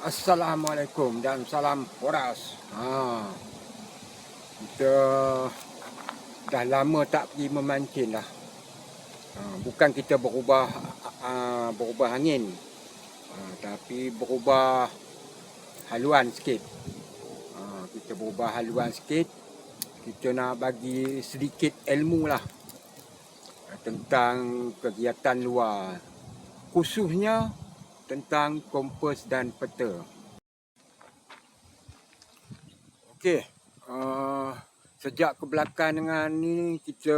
Assalamualaikum dan salam poras. Kita dah lama tak pergi memancing dah. Bukan kita berubah angin, tapi berubah haluan sikit. Kita berubah haluan sikit. Kita nak bagi sedikit ilmu lah tentang kegiatan luar, khususnya tentang kompas dan peta. Okey, sejak kebelakangan ni kita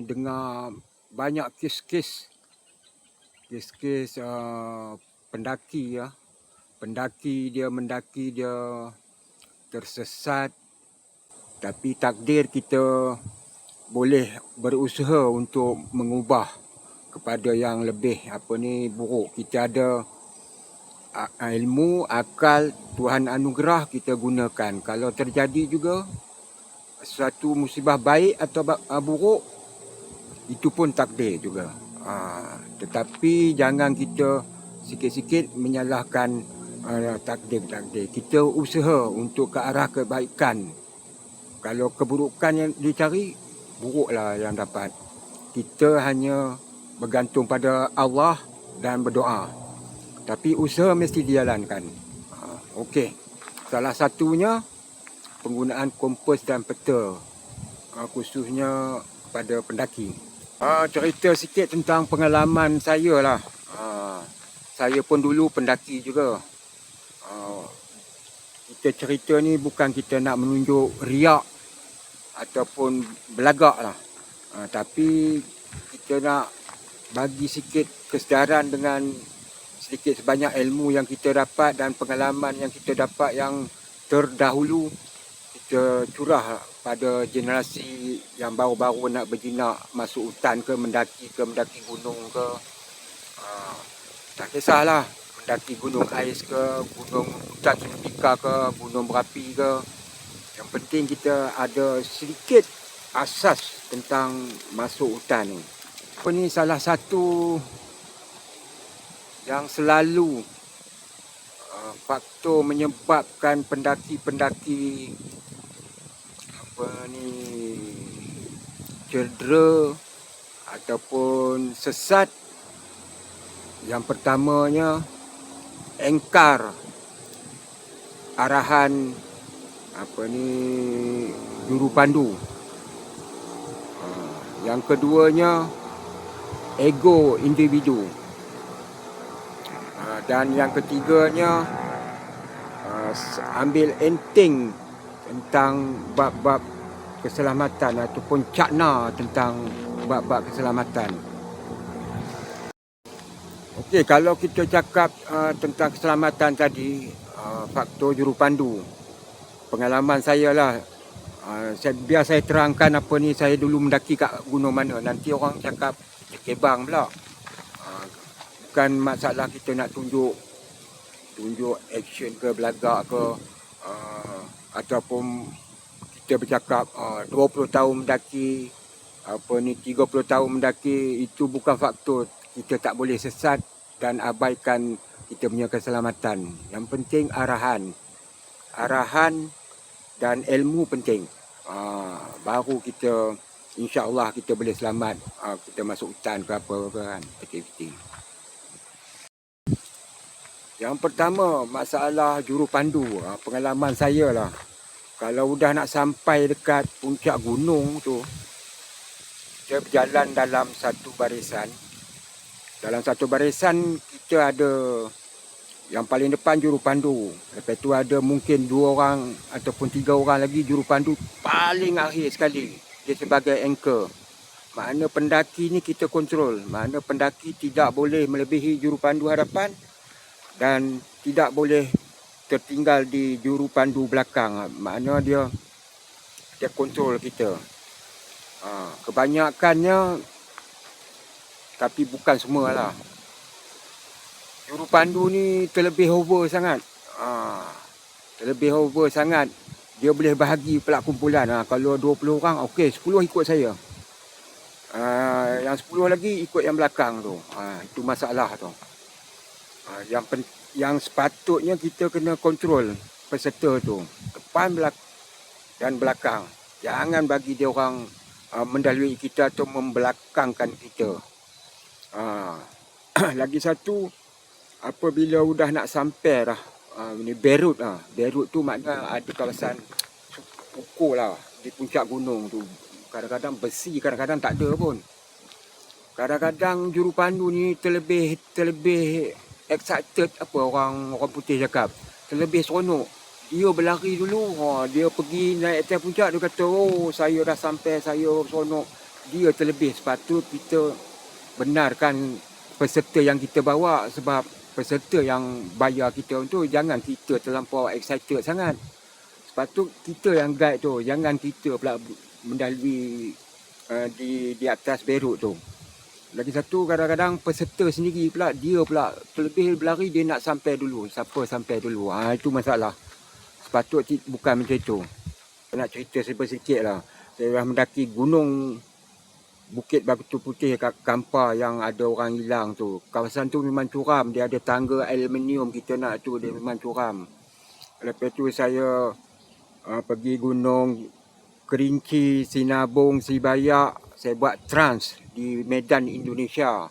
dengar banyak kes-kes pendaki ya. Pendaki dia tersesat, tapi takdir kita boleh berusaha untuk mengubah kepada yang lebih buruk. Kita ada ilmu, akal, Tuhan anugerah, kita gunakan. Kalau terjadi juga suatu musibah baik atau buruk, itu pun takdir juga. Tetapi jangan kita sikit-sikit menyalahkan takdir. Kita usaha untuk ke arah kebaikan. Kalau keburukan yang dicari, buruklah yang dapat. Kita hanya bergantung pada Allah dan berdoa. Tapi usaha mesti dijalankan. Okey. Salah satunya penggunaan kompas dan peta, khususnya kepada pendaki. Cerita sikit tentang pengalaman saya lah. Saya pun dulu pendaki juga. Kita cerita ni bukan kita nak menunjuk riak ataupun belagak lah. Tapi kita nak bagi sikit kesedaran dengan sedikit sebanyak ilmu yang kita dapat dan pengalaman yang kita dapat yang terdahulu, kita curah pada generasi yang baru-baru nak berjinak masuk hutan ke mendaki gunung ke. Tak kisahlah mendaki gunung ais ke, gunung hutan tropika ke, gunung berapi ke. Yang penting kita ada sedikit asas tentang masuk hutan ni. Ini salah satu yang selalu faktor menyebabkan pendaki-pendaki cedera ataupun sesat. Yang pertamanya, engkar arahan juru pandu. Yang keduanya, ego individu. Dan yang ketiganya, ambil enteng tentang bab-bab keselamatan ataupun cakna tentang bab-bab keselamatan. Okey, kalau kita cakap tentang keselamatan tadi, faktor juru pandu. Pengalaman saya lah. Biar saya terangkan saya dulu mendaki kat gunung mana. Nanti orang cakap kebang pula. Bukan masalah kita nak tunjuk action ke belagak ke, ataupun kita bercakap 20 tahun mendaki, 30 tahun mendaki. Itu bukan faktor. Kita tak boleh sesat dan abaikan kita punya keselamatan. Yang penting arahan dan ilmu penting. Baru kita, insya-Allah kita boleh selamat. Kita masuk hutan ke apa kan, aktiviti. Yang pertama, masalah juru pandu. Pengalaman saya lah. Kalau dah nak sampai dekat puncak gunung tu, kita berjalan dalam satu barisan. Dalam satu barisan kita ada yang paling depan juru pandu. Lepas tu ada mungkin 2 orang ataupun 3 orang lagi juru pandu paling akhir sekali. Dia sebagai anchor. Makna pendaki ni kita kontrol. Makna pendaki tidak boleh melebihi juru pandu hadapan dan tidak boleh tertinggal di juru pandu belakang. Makna dia kontrol kita. Kebanyakannya, tapi bukan semualah. Juru pandu ni terlebih over sangat. Dia boleh bahagi pula kumpulan. Kalau 20 orang, okey, 10 ikut saya. Yang 10 lagi ikut yang belakang tu. Itu masalah tu. yang sepatutnya kita kena kontrol peserta tu, depan dan belakang. Jangan bagi dia orang mendahului kita atau membelakangkan kita. Lagi satu, apabila sudah nak sampai dah ni Beirut Beirut tu makna ada kawasan pukul lah di puncak gunung tu. Kadang-kadang besi, kadang-kadang tak ada pun. Kadang-kadang jurupandu ni terlebih excited, apa orang putih cakap, terlebih seronok. Dia berlari dulu, dia pergi naik atas puncak, dia kata, oh saya dah sampai, saya seronok. Dia terlebih. Sepatut kita benarkan peserta yang kita bawa, sebab peserta yang bayar kita tu, jangan kita terlampau excited sangat. Sepatut kita yang guide tu, jangan kita pula mendalui di atas Beirut tu. Lagi satu, kadang-kadang peserta sendiri pula, dia pula terlebih berlari, dia nak sampai dulu. Siapa sampai dulu? Itu masalah. Sepatut bukan macam itu. Saya nak cerita sedikit lah. Saya dah mendaki gunung Bukit Batu Putih kat Kampar yang ada orang hilang tu. Kawasan tu memang curam. Dia ada tangga aluminium kita nak tu, dia memang curam. Lepas tu saya pergi gunung Kerinci, Sinabung, Sibayak. Saya buat trans di Medan, Indonesia.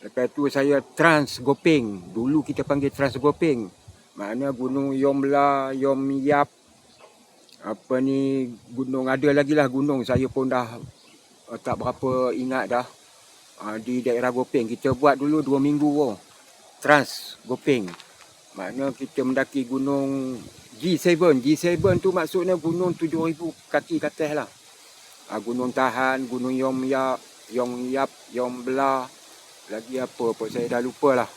Lepas tu saya trans Gopeng. Dulu kita panggil trans Gopeng. Makna gunung Yomla, Yom Yap. Apa ni, gunung ada lagi lah gunung. Saya pun dah tak berapa ingat dah. Di daerah Gopeng. Kita buat dulu 2 minggu trans Gopeng. Makna kita mendaki gunung G7. G7 tu maksudnya gunung 7,000 kaki ke atas lah. Gunung Tahan, Gunung Yom Yap, Yom Bela, lagi apa saya dah lupa lah.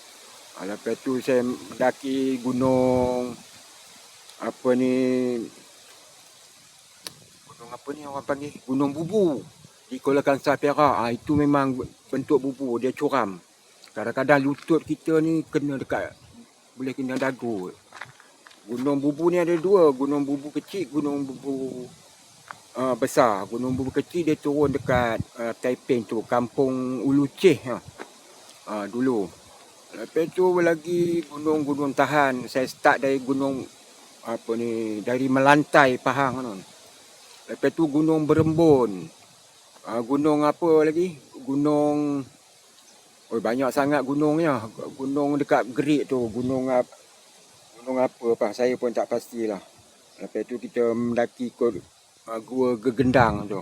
Lepas tu saya mendaki gunung orang panggil Gunung Bubu di Kuala Kangsar, Perak. Itu memang bentuk bubu, dia curam. Kadang-kadang lutut kita ni boleh kena dagu. Gunung Bubu ni ada 2, Gunung Bubu kecil, Gunung Bubu besar. Gunung Bubu kecil dia turun dekat Taiping tu, Kampung Ulu Ceh dulu. Lepas tu lagi gunung-gunung Tahan. Saya start dari gunung dari Melantai, Pahang tu. Lepas tu Gunung Berembun. Gunung apa lagi? Gunung banyak sangat gunungnya. Gunung dekat Gerik tu, gunung apa saya pun tak pastilah. Lepas tu kita mendaki ke Gua Gegendang tu.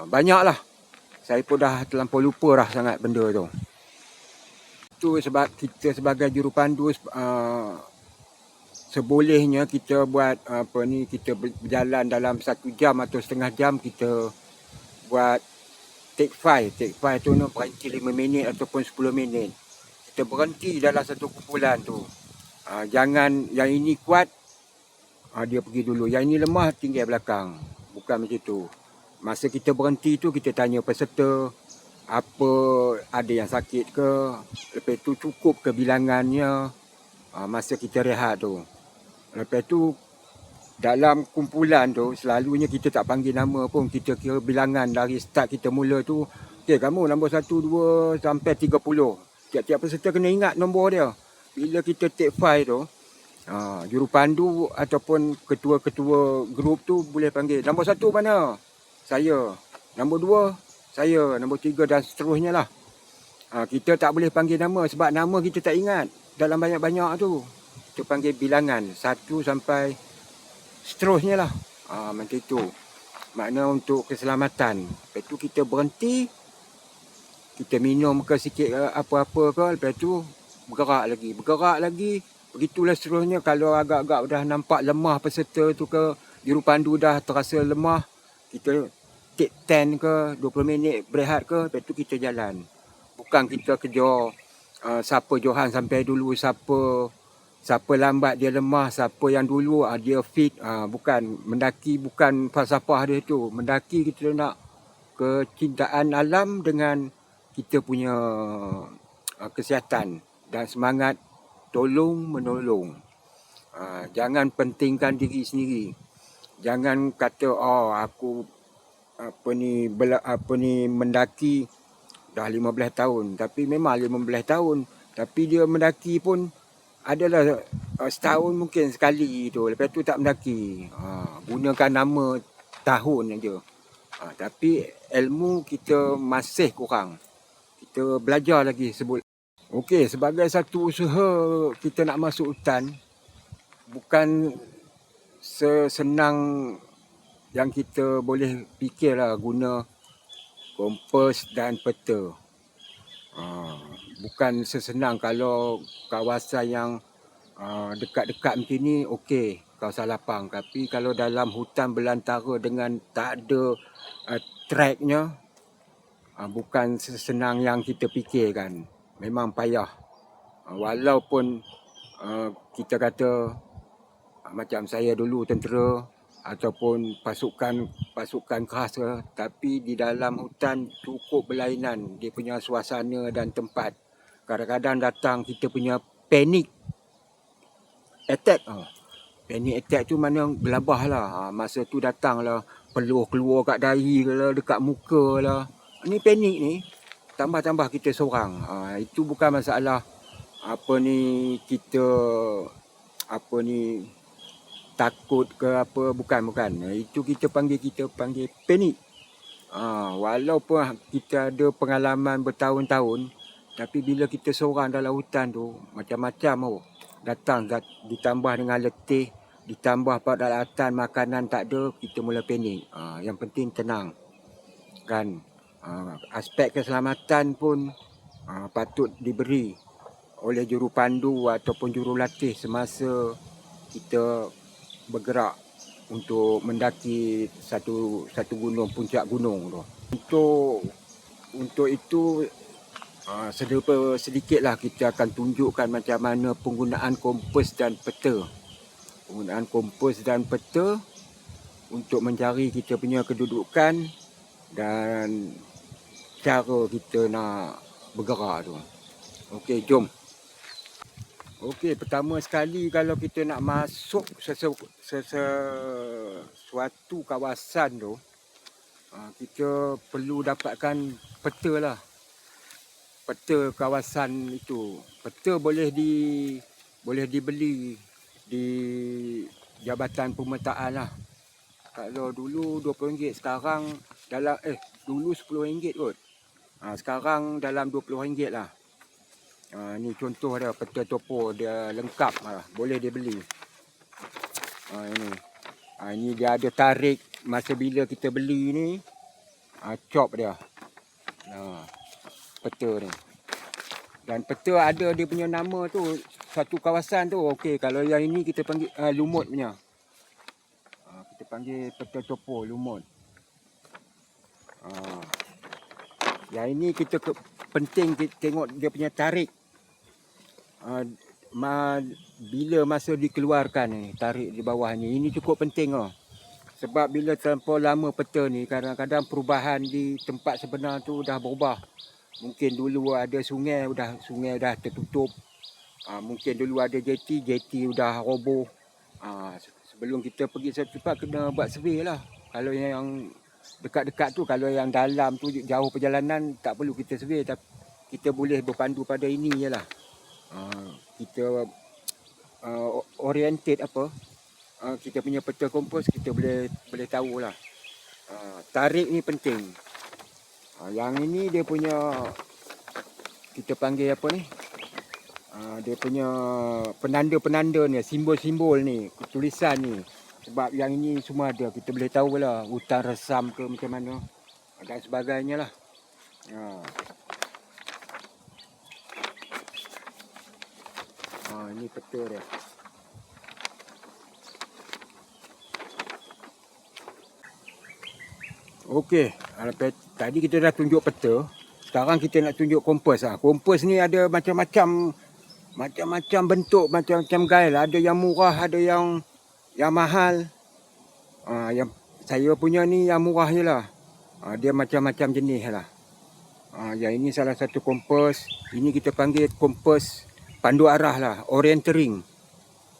Banyaklah. Saya pun dah terlampau lupa dah sangat benda tu. Itu sebab kita sebagai jurupandu sebolehnya kita buat kita berjalan dalam 1 jam atau setengah jam, kita buat take 5. Take 5 tu berhenti 5 minit ataupun 10 minit. Kita berhenti dalam satu kumpulan tu. Jangan yang ini kuat, dia pergi dulu. Yang ini lemah, tinggal belakang. Bukan macam tu. Masa kita berhenti tu, kita tanya peserta, apa ada yang sakit ke? Lepas tu cukup ke bilangannya masa kita rehat tu. Lepas tu dalam kumpulan tu, selalunya kita tak panggil nama pun. Kita kira bilangan dari start kita mula tu. Okay, kamu nombor 1, 2 sampai 30. Tiap-tiap peserta kena ingat nombor dia. Bila kita take 5 tu, jurupandu ataupun ketua-ketua grup tu boleh panggil, nombor 1 mana? Saya. Nombor 2, saya. Nombor 3 dan seterusnya lah. Kita tak boleh panggil nama sebab nama kita tak ingat. Dalam banyak-banyak tu, kita panggil bilangan 1 sampai seterusnya lah. Macam itu. Makna untuk keselamatan. Lepas tu kita berhenti, kita minum ke sikit apa-apa ke. Lepas tu bergerak lagi. Begitulah seterusnya. Kalau agak-agak dah nampak lemah peserta tu ke, jurupandu dah terasa lemah, kita take 10 ke 20 minit berehat ke, lepas tu kita jalan. Bukan kita kejar siapa johan sampai dulu, siapa lambat dia lemah, siapa yang dulu dia fit. Bukan. Mendaki bukan falsafah dia tu. Mendaki kita nak kecintaan alam dengan kita punya kesihatan dan semangat tolong menolong. Jangan pentingkan diri sendiri. Jangan kata aku mendaki dah 15 tahun. Tapi memang 15 tahun. Tapi dia mendaki pun adalah setahun mungkin sekali tu. Lepas tu tak mendaki. Gunakan nama tahun aja. Tapi ilmu kita masih kurang. Kita belajar lagi sebut. Okey, sebagai satu usaha kita nak masuk hutan, bukan sesenang yang kita boleh fikirlah guna kompas dan peta. Bukan sesenang kalau kawasan yang dekat-dekat macam ni, okey, kawasan lapang. Tapi kalau dalam hutan belantara dengan tak ada tracknya, bukan sesenang yang kita fikirkan. Memang payah. Walaupun kita kata macam saya dulu tentera ataupun pasukan khas ke, tapi di dalam hutan cukup berlainan dia punya suasana dan tempat. Kadang-kadang datang kita punya panic attack. Panic attack tu mana gelabah lah. Masa tu datang lah peluh keluar kat dahi ke lah, dekat muka lah. Ni panik ni, tambah-tambah kita seorang. Itu bukan masalah kita takut ke apa, bukan. Itu kita panggil panik. Walaupun kita ada pengalaman bertahun-tahun, tapi bila kita seorang dalam hutan tu, macam-macam datang, ditambah dengan letih, ditambah peralatan makanan tak ada, kita mula panik. Yang penting tenang kan. Aspek keselamatan pun patut diberi oleh jurupandu ataupun jurulatih semasa kita bergerak untuk mendaki satu gunung, puncak gunung tu. Untuk itu sedikitlah kita akan tunjukkan macam mana penggunaan kompas dan peta. Penggunaan kompas dan peta untuk mencari kita punya kedudukan dan cara kita nak bergerak tu. Okey, jom. Okey, pertama sekali kalau kita nak masuk sesuatu kawasan tu, kita perlu dapatkan peta lah. Peta kawasan itu. Peta boleh dibeli di Jabatan Pemetaan lah. Kalau dulu RM20, sekarang dulu RM10 kot. Sekarang dalam RM20 lah. Ni contoh dia, peta topo dia lengkap lah, boleh dibeli. Ini dia ada tarik masa bila kita beli ni, cop dia. Peta ni. Dan peta ada dia punya nama tu, satu kawasan tu. Okey, kalau yang ini kita panggil lumut punya. Kita panggil peta topo lumut. Yang ini kita penting kita tengok dia punya tarik. Bila masa dikeluarkan ni, tarik di bawah ni, ini cukup penting . Sebab bila terlampau lama peta ni, kadang-kadang perubahan di tempat sebenar tu dah berubah. Mungkin dulu ada sungai dah tertutup. Mungkin dulu ada jeti dah roboh. Sebelum kita pergi satu tempat kena buat survey lah. Kalau yang dekat-dekat tu, kalau yang dalam tu jauh perjalanan tak perlu kita survey, tapi kita boleh berpandu pada ini je lah. Kita oriented kita punya peta kompas, kita boleh tahulah. Tarik ni penting. Yang ini dia punya, kita panggil apa ni, dia punya penanda-penanda ni, simbol-simbol ni, tulisan ni. Sebab yang ini semua ada, kita boleh tahu lah hutan resam ke macam mana dan sebagainya lah. Ini peta dia. Okey, tadi kita dah tunjuk peta. Sekarang kita nak tunjuk kompas. Kompas ni ada macam-macam bentuk, macam-macam gaya lah. Ada yang murah, ada yang mahal. Yang saya punya ni yang murah je lah. Dia macam-macam jenis lah. Yang ini salah satu kompas. Ini kita panggil kompas pandu arah lah, orienteering.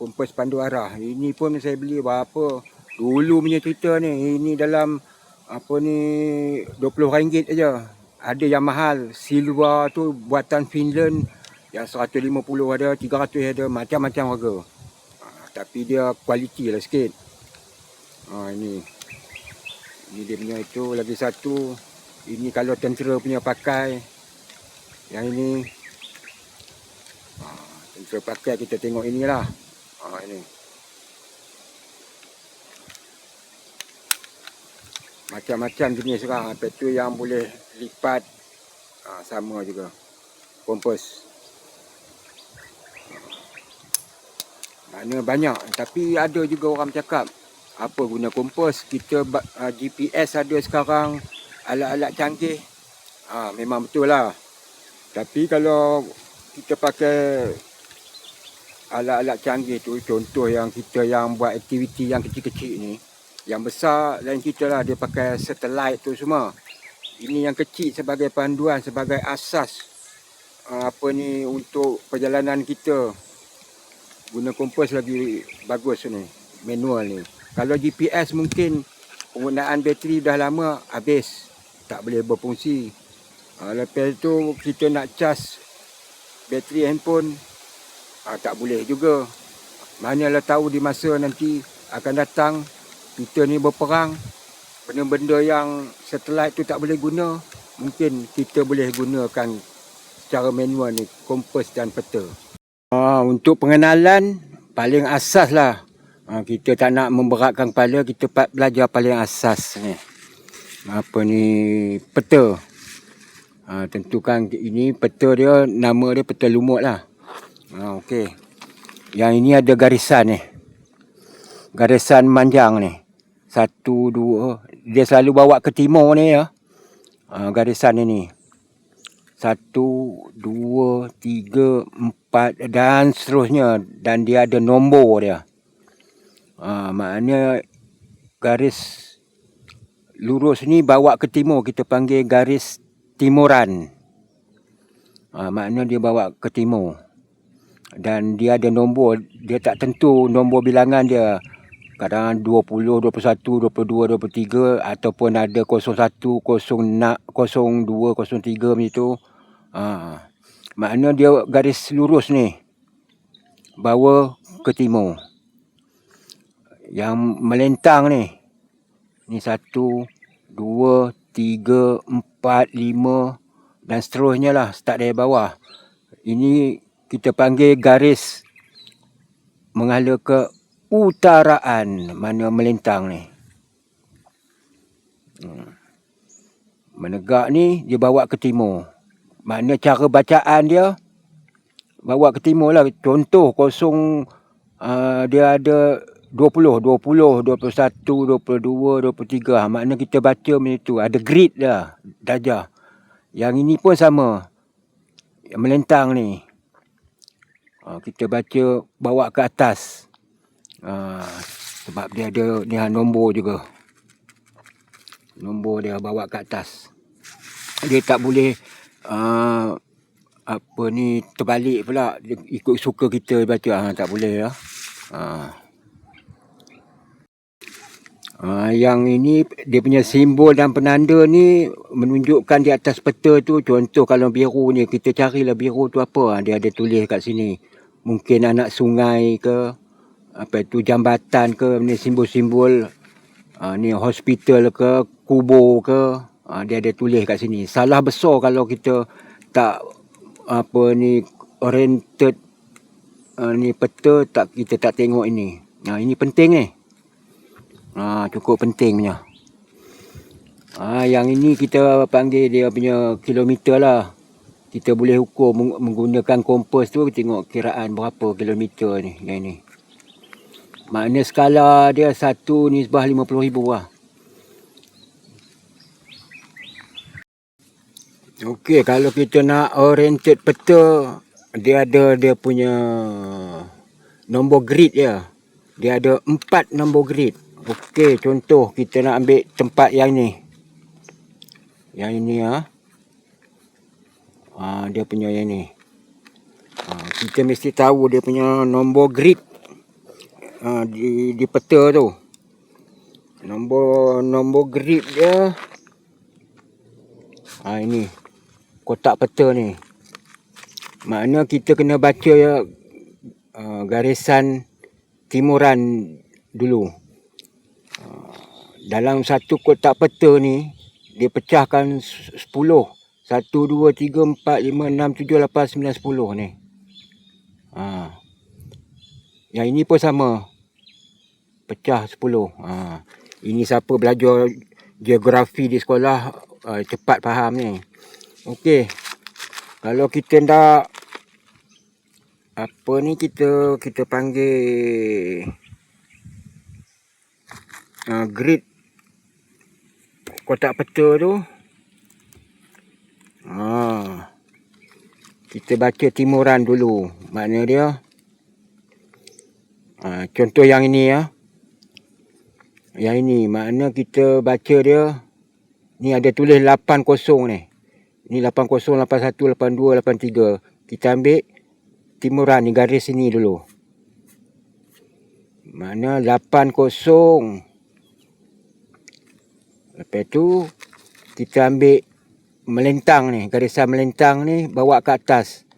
Kompas pandu arah. Ini pun saya beli berapa dulu punya cerita ni. Ini dalam RM20 aja. Ada yang mahal, silver tu buatan Finland, Yang 150 ada, 300 ada, macam-macam harga. Tapi dia kualiti lah sikit. Ini dia punya itu. Lagi satu, ini kalau tentera punya pakai. Yang ini tentera pakai, kita tengok inilah. Ini macam-macam jenis lah. Lepas tu yang boleh lipat, sama juga. Kompas. Mana banyak. Tapi ada juga orang cakap, apa guna kompas? Kita GPS ada sekarang, alat-alat canggih. Memang betul lah. Tapi kalau kita pakai alat-alat canggih tu, contoh yang kita yang buat aktiviti yang kecil-kecil ni, yang besar lain kita lah, dia pakai satelit tu semua. Ini yang kecil sebagai panduan, sebagai asas untuk perjalanan kita. Guna kompas lagi bagus ni, manual ni. Kalau GPS mungkin penggunaan bateri dah lama habis, tak boleh berfungsi. Lepas tu kita nak cas bateri handphone, tak boleh juga. Manalah tahu di masa nanti akan datang kita ni berperang, benda-benda yang satelit tu tak boleh guna, mungkin kita boleh gunakan secara manual ni, kompas dan peta. Untuk pengenalan paling asas lah. Kita tak nak memberatkan kepala, kita belajar paling asas ni. Peta. Tentukan ini peta dia, nama dia peta lumut lah. Okey. Yang ini ada garisan ni. Garisan manjang ni. 1, 2. Dia selalu bawa ke timur ni ya. Garisan ini. 1, 2, 3, 4 dan seterusnya. Dan dia ada nombor dia. Maknanya garis lurus ni bawa ke timur, kita panggil garis timuran. Maknanya dia bawa ke timur. Dan dia ada nombor, dia tak tentu nombor bilangan dia. Kadang 20, 21, 22, 23 ataupun ada 01, 02, 03 macam tu. Maknanya dia garis lurus ni, bawa ke timur. Yang melentang ni 1, 2, 3, 4, 5 dan seterusnya lah, start dari bawah. Ini kita panggil garis mengalir ke utaraan, mana melentang ni. Menegak ni dia bawa ke timur. Maknanya cara bacaan dia bawa ke timur lah. Contoh dia ada 20, 21, 22, 23. Maknanya kita baca macam tu. Ada grid dah, darjah. Yang ini pun sama. Yang melentang ni. Kita baca bawa ke atas. Sebab dia ada nombor juga. Nombor dia bawa ke atas. Dia tak boleh terbalik pula. Dia ikut suka kita baca. Tak boleh lah. Yang ini dia punya simbol dan penanda ni menunjukkan di atas peta tu. Contoh kalau biru ni, kita carilah biru tu apa. Dia ada tulis kat sini. Mungkin anak sungai ke, apa itu jambatan ke, ni simbol-simbol. Ni hospital ke, kubur ke, dia ada tulis kat sini. Salah besar kalau kita tak oriented ni peta, kita tak tengok ini. Ini penting ni. Cukup penting punya. Yang ini kita panggil dia punya kilometer lah. Kita boleh ukur menggunakan kompas tu, tengok kiraan berapa kilometer ni. Yang ini. Maknanya skala dia 1/50,000 lah. Okey, kalau kita nak oriented peta, dia ada dia punya nombor grid dia. Dia ada 4 nombor grid. Okey, contoh kita nak ambil tempat yang ni. Yang ini dia punya yang ni. Kita mesti tahu dia punya nombor grid di peta tu. Nombor grid dia. Ini kotak peta ni. Makna kita kena baca garisan timuran dulu. Dalam satu kotak peta ni, dia pecahkan 10. 1, 2, 3, 4, 5, 6, 7, 8, 9, 10 ni. Yang ini pun sama. Pecah 10. Ini siapa belajar geografi di sekolah cepat faham ni. Okey. Kalau kita nak apa ni, kita panggil grid kotak peta tu. Kita baca timuran dulu. Makna dia contoh yang ini ya. Yang ini makna kita baca dia. Ni ada tulis 80 ni. Ni 80, 81, 82, 83. Kita ambil timuran ni, garis sini dulu. Mana 80. Lepas tu kita ambil melentang ni, garisan melentang ni bawa ke atas.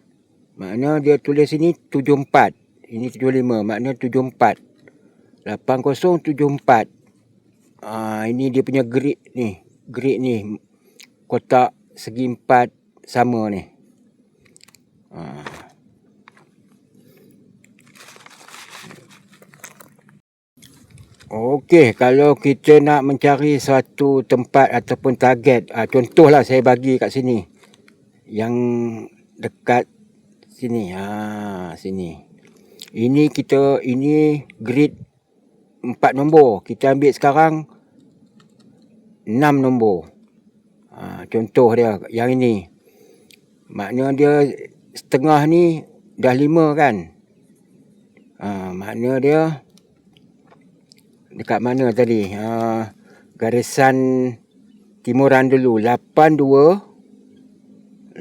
Makna dia tulis sini 74. Ini 75, makna 74. 80, 74. Ini dia punya grid ni. Grid ni kotak segi 4 sama ni. Okey, kalau kita nak mencari suatu tempat ataupun target, contohlah saya bagi kat sini. Yang dekat sini. Sini. Ini grid 4 nombor. Kita ambil sekarang 6 nombor. Contoh dia yang ini. Makna dia setengah ni dah 5 kan. Makna dia dekat mana tadi? Garisan timuran dulu. 82.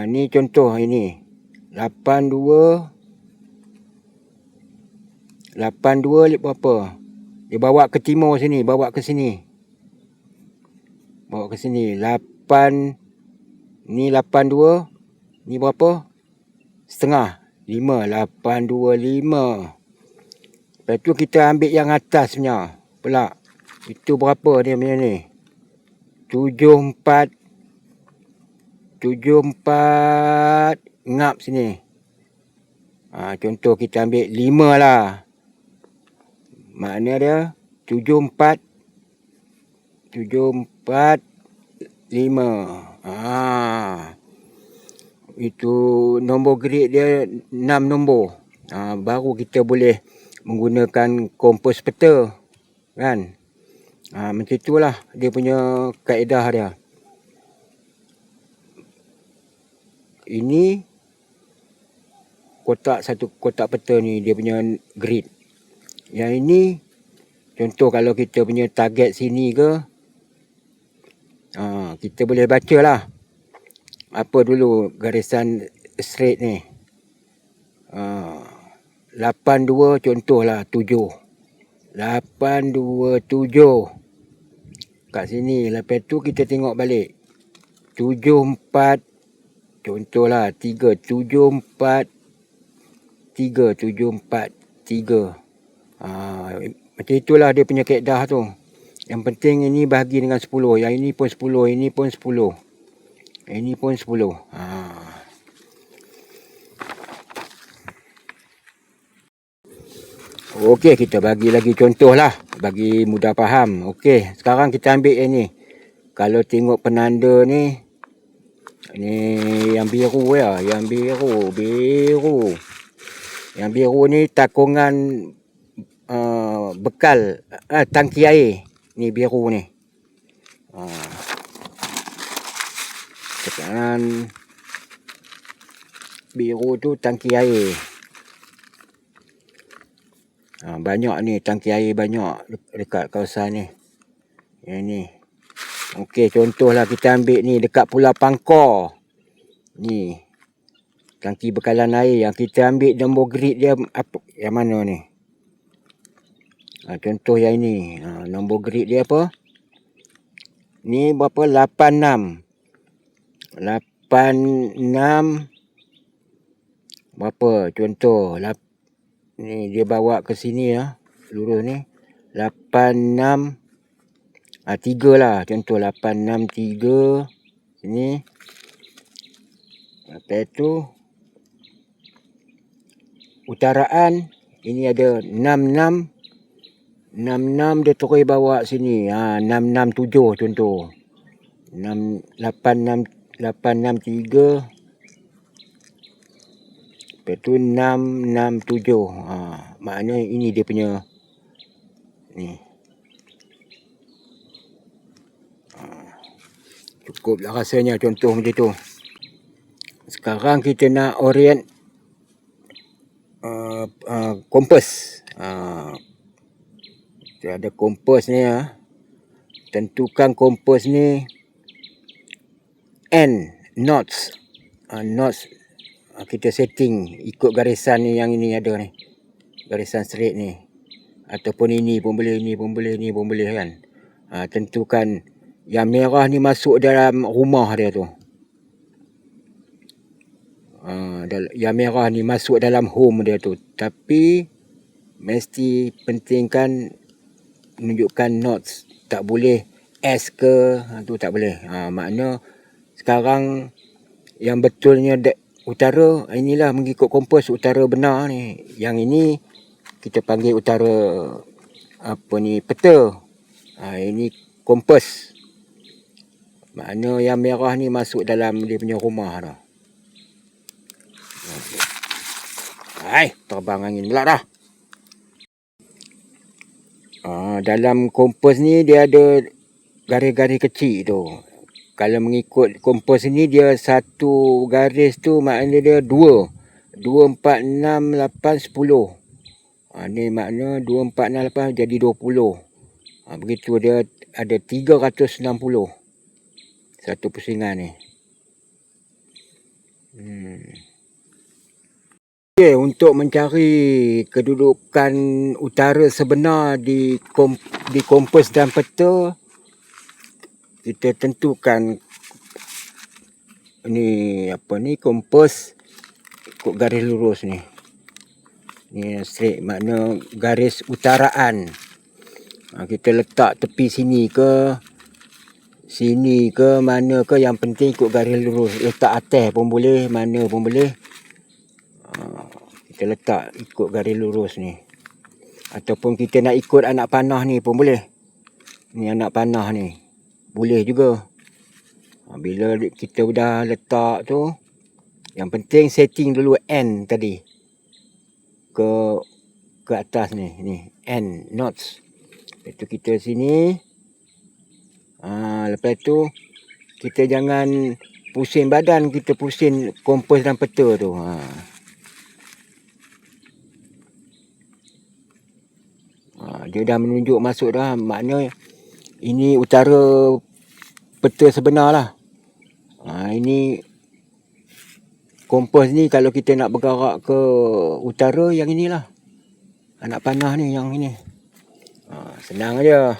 Ni contoh ini. 82 berapa? Dia bawa ke timur sini, bawa ke sini. 8 ni 82. Ni berapa? Setengah. 5. 825. Lepas tu kita ambil yang atasnya pula. Itu berapa dia punya ni? 74. Ngap sini. Contoh kita ambil 5 lah. Makna dia 74 5. Itu nombor grid dia 6 nombor. Baru kita boleh menggunakan kompas peta kan. Macam itulah dia punya kaedah dia. Ini satu kotak peta ni dia punya grid. Yang ini contoh kalau kita punya target sini ke, kita boleh baca lah. Apa dulu garisan straight ni. 82 contohlah 7. 827 kat sini. Lepas tu kita tengok balik. 74 contohlah 3. 74 3. Macam itulah dia punya kaedah tu. Yang penting ini bahagi dengan 10. Yang ini pun 10. Ini pun 10. Ini pun 10. Okey, kita bagi lagi contoh lah. Bagi mudah faham. Okey, sekarang kita ambil yang ni. Kalau tengok penanda ni. Ni yang biru ya. Yang biru. Yang biru ni takungan bekal tangki air. Ni biru ni. Tekanan biru tu tangki air. Banyak ni tangki air, banyak dekat kawasan ni. Yang ni. Okey, contohlah kita ambil ni dekat Pulau Pangkor. Ni. Tangki bekalan air yang kita ambil nombor grid dia apa, yang mana ni? Contoh yang ini. Nombor grid dia apa? Ni berapa? 86. 86 berapa contoh ni dia bawa ke sini lurus ni 86 3 lah, contoh 863 sini. Lepas tu utaraan ini ada 66 dia terus bawa sini 667 contoh 863 lepas tu 667 maknanya ini dia punya ni. Cukup lah rasanya contoh macam tu. Sekarang kita nak orient kompas. Kita ada kompas ni tentukan kompas ni N knots. Knots kita setting ikut garisan ni, yang ini ada ni. Garisan straight ni. Ataupun ini pun boleh, ni pun boleh, ni pun boleh kan. Tentukan yang merah ni masuk dalam rumah dia tu. Yang merah ni masuk dalam home dia tu. Tapi mesti pentingkan menunjukkan knots. Tak boleh S ke, tu tak boleh. Makna sekarang yang betulnya utara, inilah mengikut kompas utara benar ni. Yang ini kita panggil utara peta. Ini kompas. Makna yang merah ni masuk dalam dia punya rumah dah. Terbang angin pula dah. Dalam kompas ni dia ada garis-garis kecil tu. Kalau mengikut kompas ni dia satu garis tu maknanya dia 2. 2, 4, 6, 8, 10. Ni makna 2, 4, 6, 8 jadi 20. Begitu dia ada 360. Satu pusingan ni. Okay, untuk mencari kedudukan utara sebenar di kompas dan peta, kita tentukan ni kompas ikut garis lurus ni. Ni straight, makna garis utaraan. Kita letak tepi sini ke mana ke, yang penting ikut garis lurus. Letak atas pun boleh, mana pun boleh. Kita letak ikut garis lurus ni. Ataupun kita nak ikut anak panah ni pun boleh. Ni anak panah ni. Boleh juga. Bila kita dah letak tu, yang penting setting dulu N tadi. Ke atas ni. N knots. Lepas tu kita sini. Lepas tu kita jangan pusing badan, kita pusing kompas dan peta tu. Dia dah menunjuk masuk dah. Makna ini utara peta sebenar lah. Ini kompas ni kalau kita nak bergerak ke utara, yang inilah. Anak panah ni yang ini. Senang aja.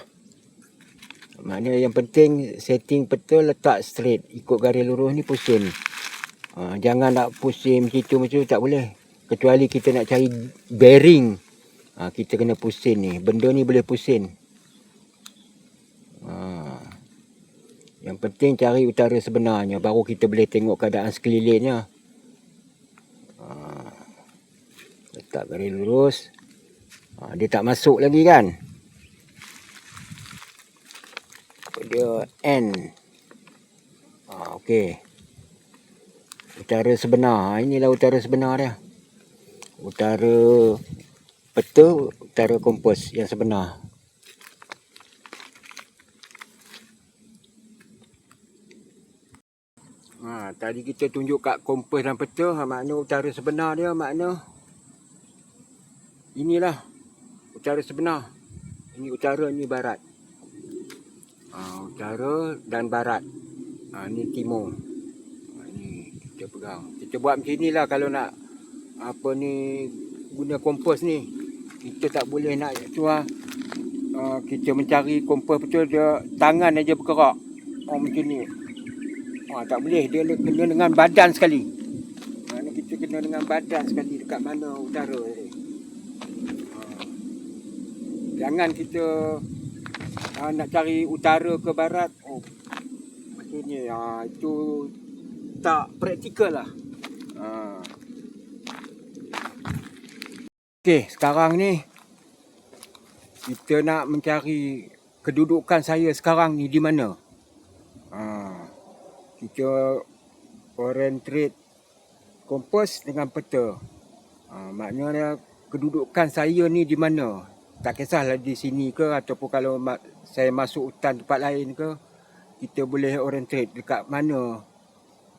Makna yang penting setting peta letak straight. Ikut garis lurus ni pusing. Jangan nak pusing macam tu tak boleh. Kecuali kita nak cari bearing. Kita kena pusing ni. Benda ni boleh pusing. Yang penting cari utara sebenarnya. Baru kita boleh tengok keadaan sekelilingnya. Letak garis lurus. Dia tak masuk lagi kan. Dia N. Okey. Utara sebenar. Inilah utara sebenar dia. Utara peta, utara kompas yang sebenar. Tadi kita tunjuk kat kompas dan peta, makna utara sebenar dia, makna inilah utara sebenar. Ini utara, ini barat. Utara dan barat. Ini timur. Ini kita pegang. Kita buat macam inilah kalau nak guna kompas ni. Kita tak boleh nak kita mencari kompas betul, dia tangan aja bergerak. Macam ni. Tak boleh, dia kena dengan badan sekali. Ni kita kena dengan badan sekali dekat mana utara ni. Jangan kita nak cari utara ke barat. Maksudnya itu tak praktikal lah. Okey, sekarang ni kita nak mencari kedudukan saya sekarang ni di mana. Kita orientate kompas dengan peta. Maknanya kedudukan saya ni di mana. Tak kisahlah di sini ke ataupun kalau saya masuk hutan tempat lain ke, kita boleh orientate dekat mana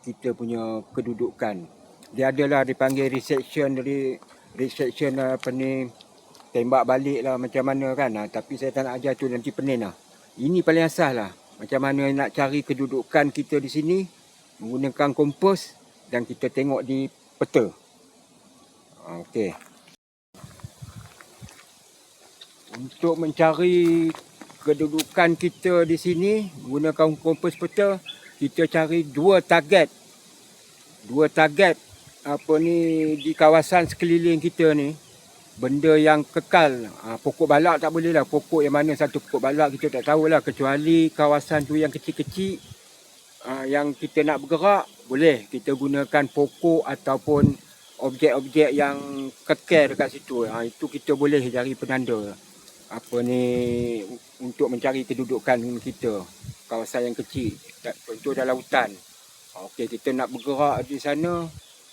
kita punya kedudukan. Dia adalah dipanggil resection tembak balik lah macam mana kan. Tapi saya tak nak ajar tu, nanti pening lah. Ini paling asas lah. Macam mana nak cari kedudukan kita di sini menggunakan kompas dan kita tengok di peta. Okey. Untuk mencari kedudukan kita di sini menggunakan kompas peta, kita cari dua target di kawasan sekeliling kita ni. Benda yang kekal. Pokok balak tak boleh lah. Pokok yang mana satu pokok balak kita tak tahulah. Kecuali kawasan tu yang kecil-kecil. Yang kita nak bergerak, boleh kita gunakan pokok ataupun objek-objek yang kekal dekat situ. Itu kita boleh cari penanda. Untuk mencari kedudukan kita. Kawasan yang kecil. Contoh dalam hutan. Okey, kita nak bergerak di sana.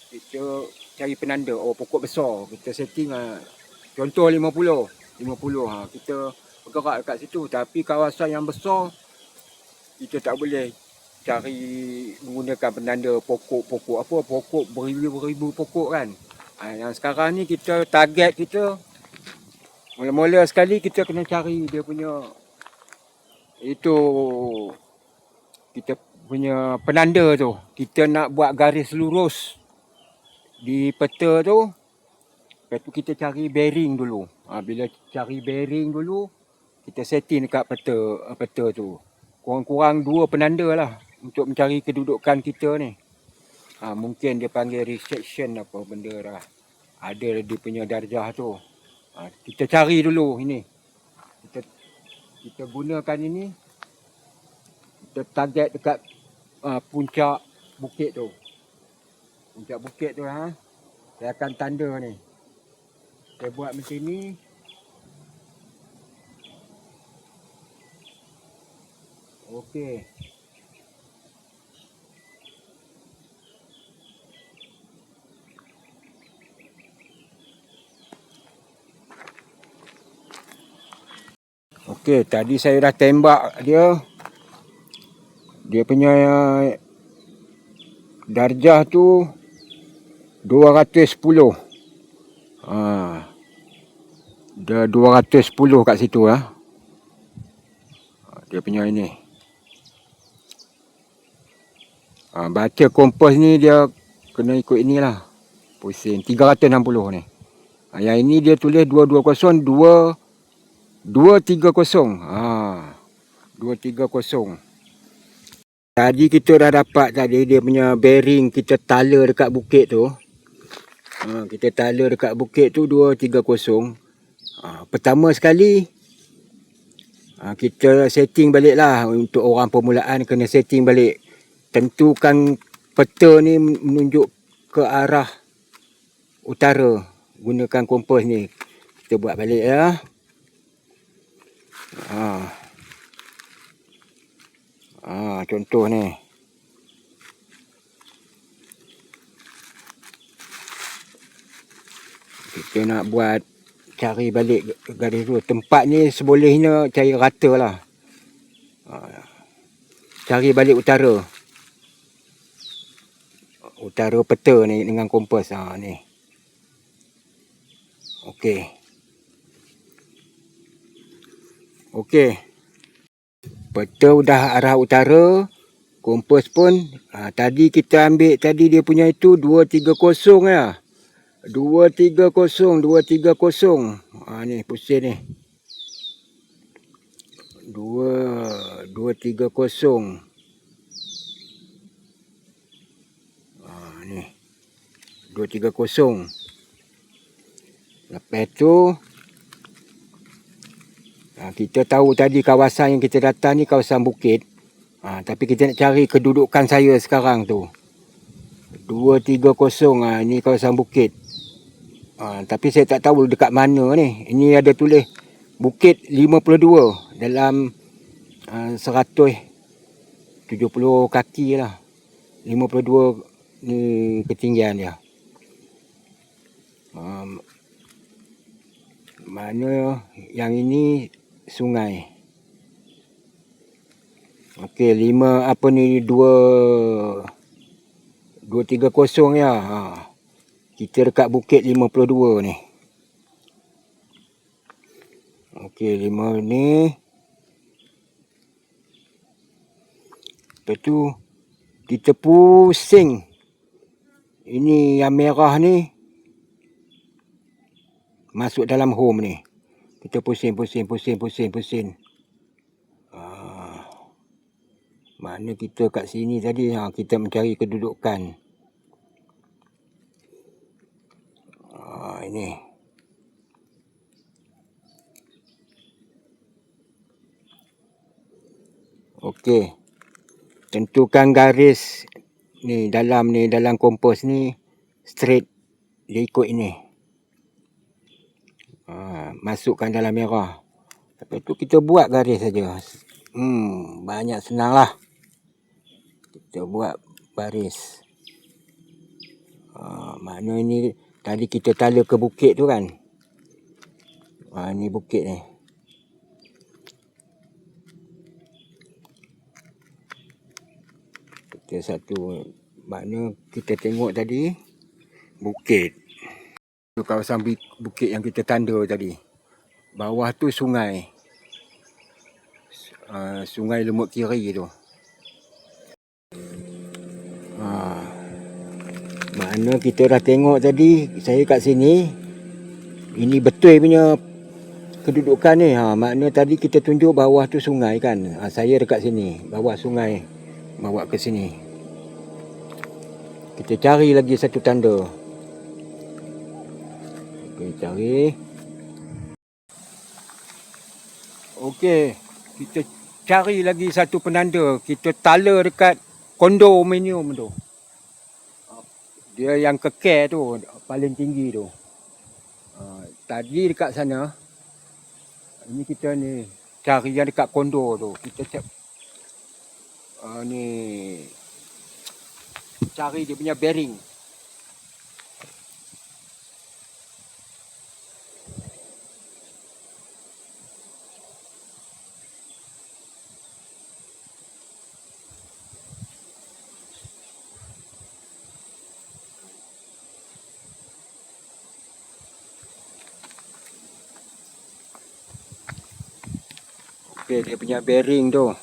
Kita cari penanda. Pokok besar. Kita setting contoh 50. Kita bergerak dekat situ. Tapi kawasan yang besar, kita tak boleh cari menggunakan penanda pokok beribu-ribu pokok kan. Yang sekarang ni kita target kita, mula-mula sekali kita kena cari dia punya kita punya penanda tu. Kita nak buat garis lurus di peta tu. Lepas tu kita cari bearing dulu. Bila cari bearing dulu, kita setting dekat peta tu. Kurang-kurang 2 penanda lah untuk mencari kedudukan kita ni. Mungkin dia panggil resection apa benda dah. Ada dia punya darjah tu. Kita cari dulu ini. Kita gunakan ini. Kita target dekat puncak bukit tu. Puncak bukit tu saya akan tanda ni. Saya buat macam ni. Okey. Okey, tadi saya dah tembak dia. Dia punya darjah tu 210. Dia 210 kat situ lah. Dia punya ini. Baca kompas ni dia kena ikut inilah. Pusing 360 ni. Yang ini dia tulis 220 230. 230. Tadi kita dah dapat tadi dia punya bearing, kita tala dekat bukit tu. Kita tala dekat bukit tu 230. Pertama sekali kita setting balik lah. Untuk orang permulaan kena setting balik. Tentukan peta ni menunjuk ke arah utara. Gunakan kompas ni. Kita buat balik ya. Contoh ni. Kita nak buat cari balik garis tu. Tempat ni sebolehnya cari rata lah. Cari balik utara. Utara peta ni dengan kompas. Ni. Okey. Okey. Peta udah arah utara. Kompas pun. Tadi kita ambil tadi dia punya itu 230 ya. 230. Ni pusing ni. 230. Ni 230. Lepas tu kita tahu tadi kawasan yang kita datang ni kawasan bukit. Tapi kita nak cari kedudukan saya sekarang tu. 230 ni kawasan bukit. Tapi saya tak tahu dekat mana ni. Ini ada tulis Bukit 52 dalam 170 kaki lah. 52 ni ketinggian dia. Mana yang ini sungai. Okey, 230 ya. Kita dekat Bukit 52 ni. Okey, 5 ni. Lepas tu kita pusing. Ini yang merah ni masuk dalam home ni. Kita pusing. Mana kita kat sini tadi, kita mencari kedudukan. Ini. Okey. Tentukan garis ni dalam kompas ni straight. Dia ikut ini. Masukkan dalam merah. Lepas tu kita buat garis saja. Banyak senang lah. Kita buat baris. Mana ni tadi kita tala ke bukit tu kan. Ni bukit ni. Kita satu. Mana kita tengok tadi bukit. Tu kawasan bukit yang kita tanda tadi. Bawah tu sungai. Sungai Lemut Kiri tu. Mana kita dah tengok tadi, saya kat sini. Ini betul punya kedudukan ni. Makna tadi kita tunjuk bawah tu sungai kan. Saya dekat sini, bawah sungai. Bawa ke sini. Kita cari lagi satu tanda. Okey, cari. Okey, kita cari lagi satu penanda. Kita tala dekat kondominium tu. Dia yang kekeh tu, paling tinggi tu. Tadi dekat sana. Ini kita ni cari yang dekat kondo tu. Kita ni cari dia punya bearing. Okey, dia punya bearing tu.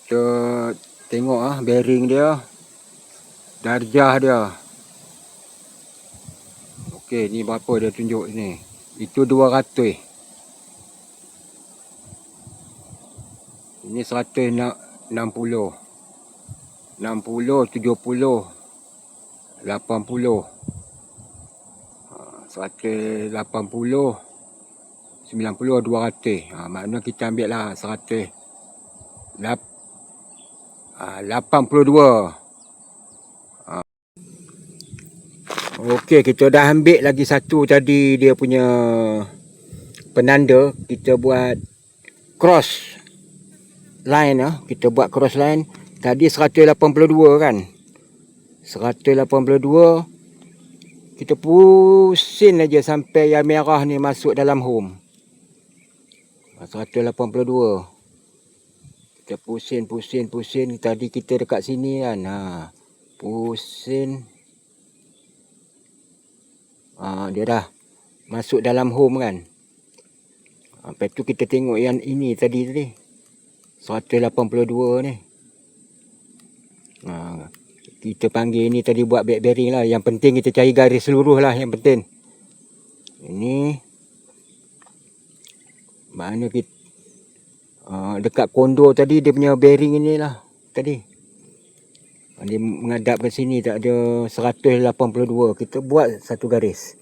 Kita tengok bearing dia. Darjah dia. Okey, ni berapa dia tunjuk ni. Itu 200. Ini 160. 60, 70, 80. 180. 90, 200. Makna kita ambil lah 182. Okey, kita dah ambil lagi satu tadi dia punya penanda. Kita buat cross line. Kita buat cross line. Tadi 182 kan. 182. Kita pusing aja sampai yang merah ni masuk dalam home. 182. Kita pusing. Tadi kita dekat sini kan. Pusing. Dia dah masuk dalam home kan. Lepas tu kita tengok yang ini tadi. 182 ni. Kita panggil ni tadi buat back bearing lah. Yang penting kita cari garis seluruh lah yang penting. Ini. Mana kita dekat kondo tadi dia punya bearing inilah tadi. Dia menghadap ke sini tak ada 182. Kita buat satu garis.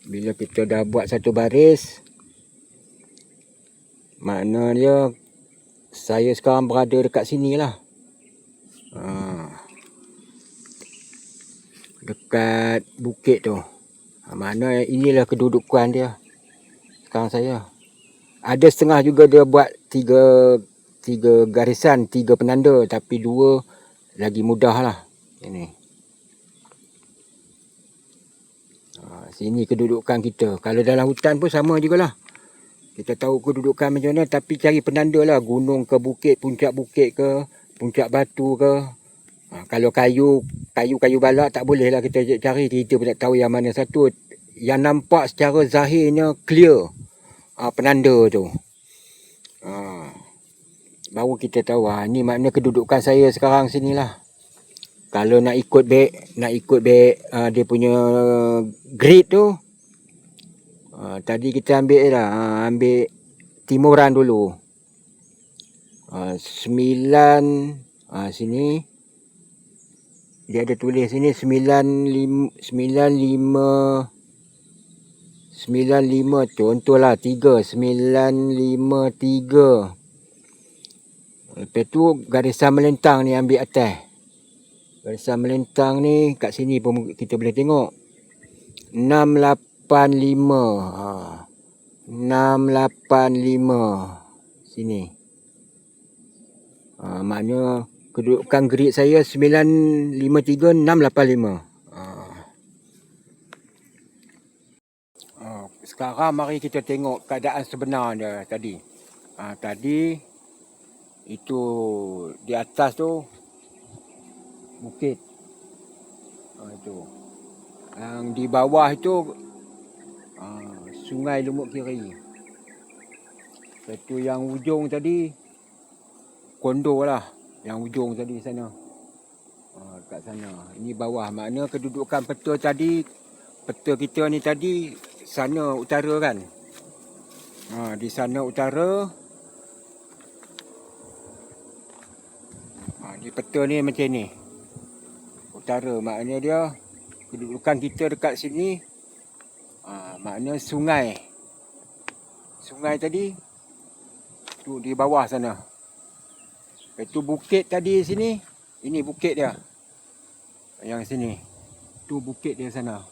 Bila kita dah buat satu baris, makna dia saya sekarang berada dekat sini lah. Dekat bukit tu. Mana inilah kedudukan dia sekarang saya. Ada setengah juga dia buat tiga garisan, 3 penanda, tapi 2 lagi mudah lah. Ini. Sini kedudukan kita. Kalau dalam hutan pun sama jugalah. Kita tahu kedudukan macam mana, tapi cari penanda lah. Gunung ke bukit, puncak bukit ke, puncak batu ke. Kalau kayu balak tak boleh lah kita cari. Kita pun tak tahu yang mana satu. Yang nampak secara zahirnya clear penanda tu. Baru kita tahu ni makna kedudukan saya sekarang sini lah. Kalau nak ikut baik dia punya grid tu. Tadi kita ambil ambil timuran dulu. 9 sini dia ada tulis sini 95 contohlah 3 953. Lepas tu garisan melentang ni ambil atas. Garisan melentang ni kat sini pun kita boleh tengok 685. 685 sini. Maknanya kedudukan grid saya 953 685. Sekarang mari kita tengok keadaan sebenarnya tadi. Tadi itu di atas tu bukit. Itu. Yang di bawah itu sungai Lumut Kiri. Itu yang ujung tadi kondo lah. Yang ujung tadi sana. Kat sana. Ini bawah. Makna kedudukan peta tadi, peta kita ni tadi sana utara kan. Di sana utara. Di peta ni macam ni. Utara. Maknanya dia kedudukan kita dekat sini. Makna sungai. Sungai tadi tu di bawah sana. Itu bukit tadi sini. Ini bukit dia. Yang sini. Tu bukit dia sana.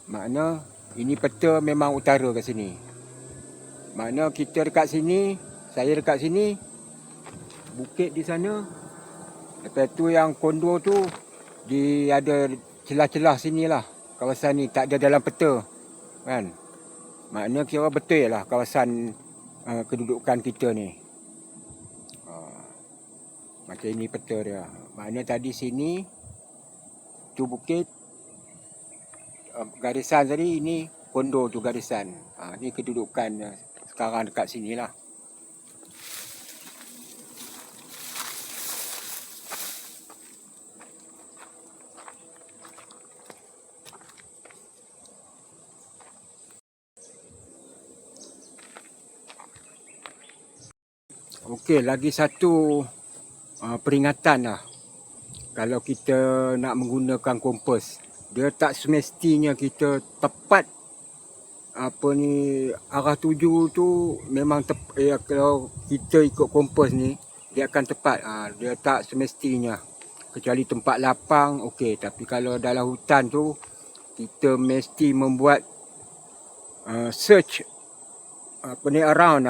Makna ini peta memang utara kat sini. Makna kita dekat sini. Saya dekat sini. Bukit di sana. Lepas tu yang kondo tu. Dia ada celah-celah sini lah. Kawasan ni tak ada dalam peta. Kan? Makna kira betul lah kawasan kedudukan kita ni. Macam ini peta dia. Makna tadi sini. Tu bukit. Garisan tadi ini kondo tu garisan. Ni kedudukan sekarang dekat sini lah. Okey, lagi satu peringatan lah. Kalau kita nak menggunakan kompas, dia tak semestinya kita tepat arah tuju tu memang kalau kita ikut kompas ni dia akan tepat. Dia tak semestinya. Kecuali tempat lapang, okey. Tapi kalau dalam hutan tu kita mesti membuat search around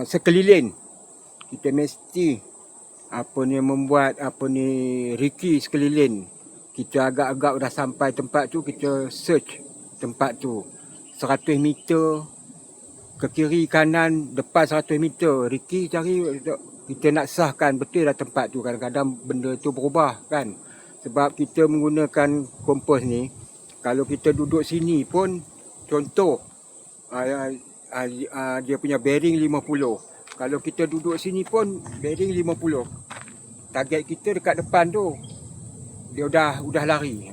sekeliling. Kita mesti membuat riki sekeliling. Kita agak-agak dah sampai tempat tu, kita search tempat tu 100 meter ke kiri kanan, depan 100 meter riki cari. Kita nak sahkan betul dah tempat tu. Kadang-kadang benda tu berubah kan. Sebab kita menggunakan kompas ni, kalau kita duduk sini pun, contoh dia punya bearing 50. Kalau kita duduk sini pun bearing 50. Target kita dekat depan tu. Dia dah lari.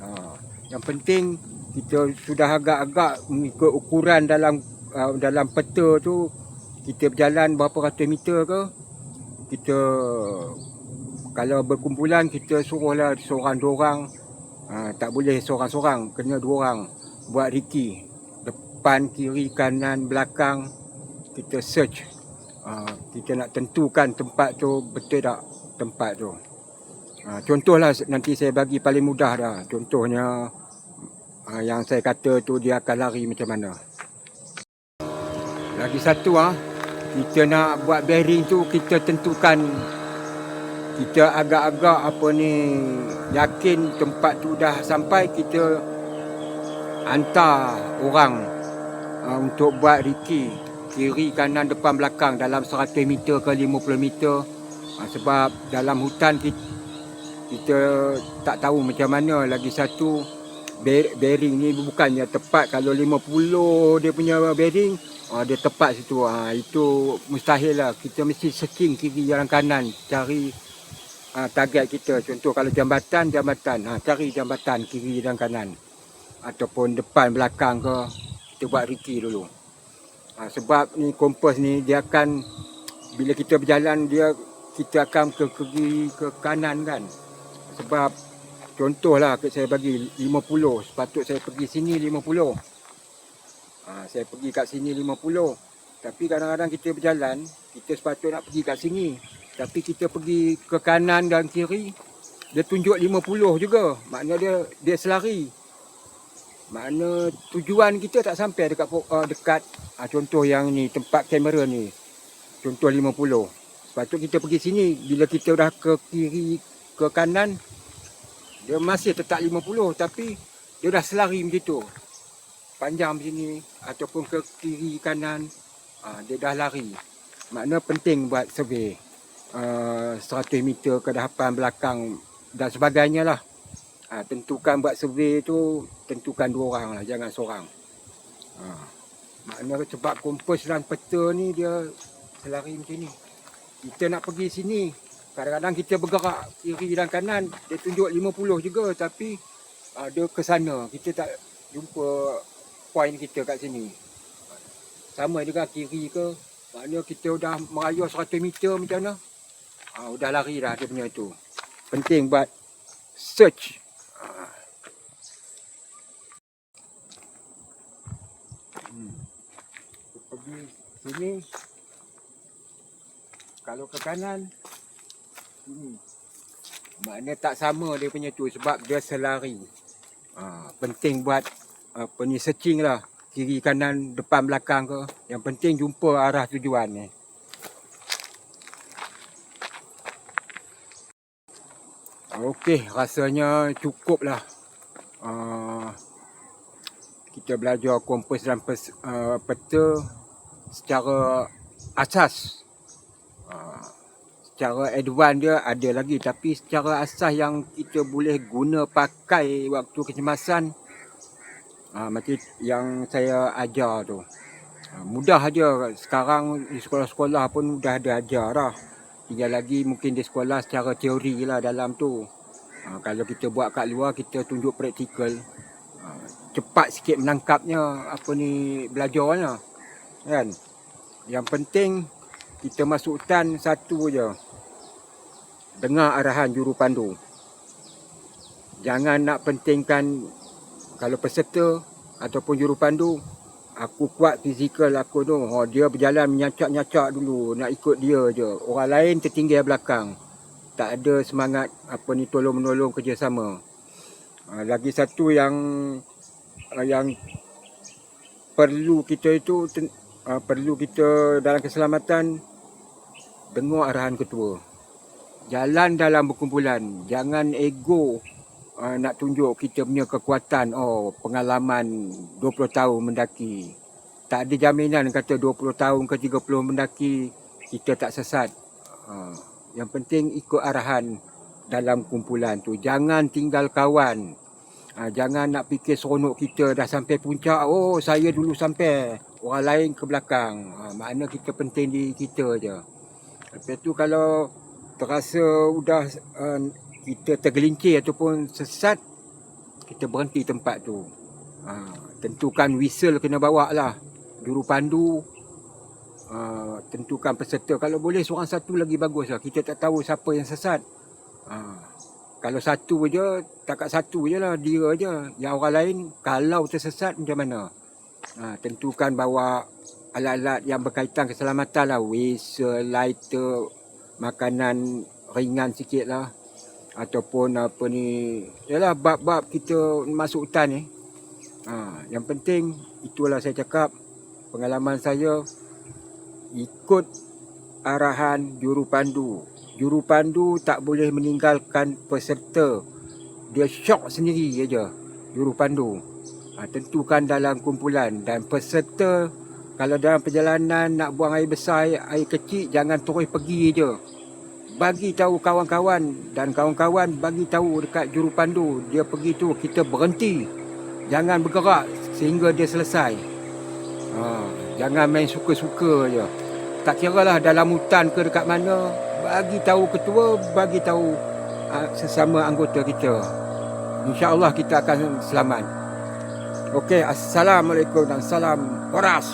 Yang penting kita sudah agak-agak mengikut ukuran dalam peta tu, kita berjalan berapa ratus meter ke, kita kalau berkumpulan kita suruhlah seorang dua orang, tak boleh seorang-seorang, kena dua orang buat riki, depan, kiri, kanan, belakang, kita search. Kita nak tentukan tempat tu betul tak tempat tu. Contohlah nanti saya bagi paling mudah dah. Contohnya yang saya kata tu dia akan lari macam mana. Lagi satu kita nak buat bearing tu, kita tentukan, kita agak-agak yakin tempat tu dah sampai, kita hantar orang untuk buat riki kiri, kanan, depan, belakang dalam 100 meter ke 50 meter. Sebab dalam hutan kita tak tahu macam mana. Lagi satu, bearing ni bukannya tepat. Kalau 50 dia punya bearing, dia tepat situ. Itu mustahil lah. Kita mesti searching kiri dan kanan, cari target kita. Contoh kalau jambatan, cari jambatan kiri dan kanan, ataupun depan belakang ke, kita buat riki dulu. Sebab ni kompas ni dia akan, bila kita berjalan kita akan ke kiri ke kanan kan. Sebab contohlah saya bagi 50, sepatut saya pergi sini 50. Saya pergi kat sini 50. Tapi kadang-kadang kita berjalan, kita sepatut nak pergi kat sini, tapi kita pergi ke kanan dan kiri, dia tunjuk 50 juga. Maknanya dia selari. Makna tujuan kita tak sampai dekat contoh yang ni, tempat kamera ni, contoh 50. Sepatut kita pergi sini, bila kita dah ke kiri ke kanan, dia masih tetap 50, tapi dia dah selari macam tu, panjang macam ni, ataupun ke kiri kanan, dia dah lari. Makna penting buat survey 100 meter ke depan belakang dan sebagainya lah. Tentukan buat survey tu, tentukan dua orang lah, jangan seorang. Makna sebab kompas dan peta ni dia selari macam ni. Kita nak pergi sini, kadang-kadang kita bergerak kiri dan kanan, dia tunjuk 50 juga, tapi dia ke sana, kita tak jumpa point kita kat sini. Sama juga kiri ke, maknanya kita dah merayau 100 meter macam mana, dah lari dah dia punya tu. Penting buat search. Pergi sini, kalau ke kanan sini, maknanya tak sama dia punya tu, sebab dia selari. Penting buat searching lah, kiri kanan depan belakang ke, yang penting jumpa arah tujuan ni. Okey, rasanya cukup lah. Kita belajar kompas dan peta secara asas. Secara advance dia ada lagi, tapi secara asas yang kita boleh guna pakai waktu kecemasan, macam yang saya ajar tu, mudah aja. Sekarang di sekolah-sekolah pun dah ada ajar dah. Tinggal lagi mungkin di sekolah secara teori lah dalam tu. Kalau kita buat kat luar, kita tunjuk praktikal, cepat sikit menangkapnya belajarnya kan. Yang penting kita masuk hutan satu je, dengar arahan juru pandu. Jangan nak pentingkan, kalau peserta ataupun juru pandu, aku kuat fizikal aku tu, dia berjalan menyacak-nyacak dulu, nak ikut dia je. Orang lain tertinggal belakang, tak ada semangat tolong-menolong kerjasama. Lagi satu yang perlu kita itu, perlu kita dalam keselamatan, dengar arahan ketua. Jalan dalam berkumpulan, jangan ego nak tunjuk kita punya kekuatan. Pengalaman 20 tahun mendaki. Tak ada jaminan kata 20 tahun ke 30 mendaki kita tak sesat. Yang penting ikut arahan dalam kumpulan tu. Jangan tinggal kawan. Jangan nak fikir seronok kita dah sampai puncak, saya dulu sampai, orang lain ke belakang. Makna kita penting diri kita je. Lepas tu kalau terasa udah kita tergelincir ataupun sesat, kita berhenti tempat tu. Tentukan whistle kena bawa lah. Juru pandu, tentukan peserta. Kalau boleh seorang satu lagi bagus lah. Kita tak tahu siapa yang sesat. Kalau satu je, takat satu je lah, dia je. Yang orang lain, kalau tersesat macam mana? Tentukan bawa alat-alat yang berkaitan keselamatan lah. Whistle, lighter, makanan ringan sikit lah. Ataupun apa ni, yalah bab-bab kita masuk hutan ni. Yang penting, itulah saya cakap, pengalaman saya, ikut arahan juru pandu. Juru pandu tak boleh meninggalkan peserta. Dia syok sendiri aja juru pandu. Tentukan dalam kumpulan. Dan peserta, kalau dalam perjalanan nak buang air besar, air kecil, jangan terus pergi je. Bagi tahu kawan-kawan, dan kawan-kawan bagi tahu dekat juru pandu. Dia pergi tu, kita berhenti. Jangan bergerak sehingga dia selesai. Jangan main suka-suka je. Tak kira lah dalam hutan ke dekat mana, bagi tahu ketua, bagi tahu sesama anggota kita. InsyaAllah kita akan selamat. Okey, Assalamualaikum dan salam waras.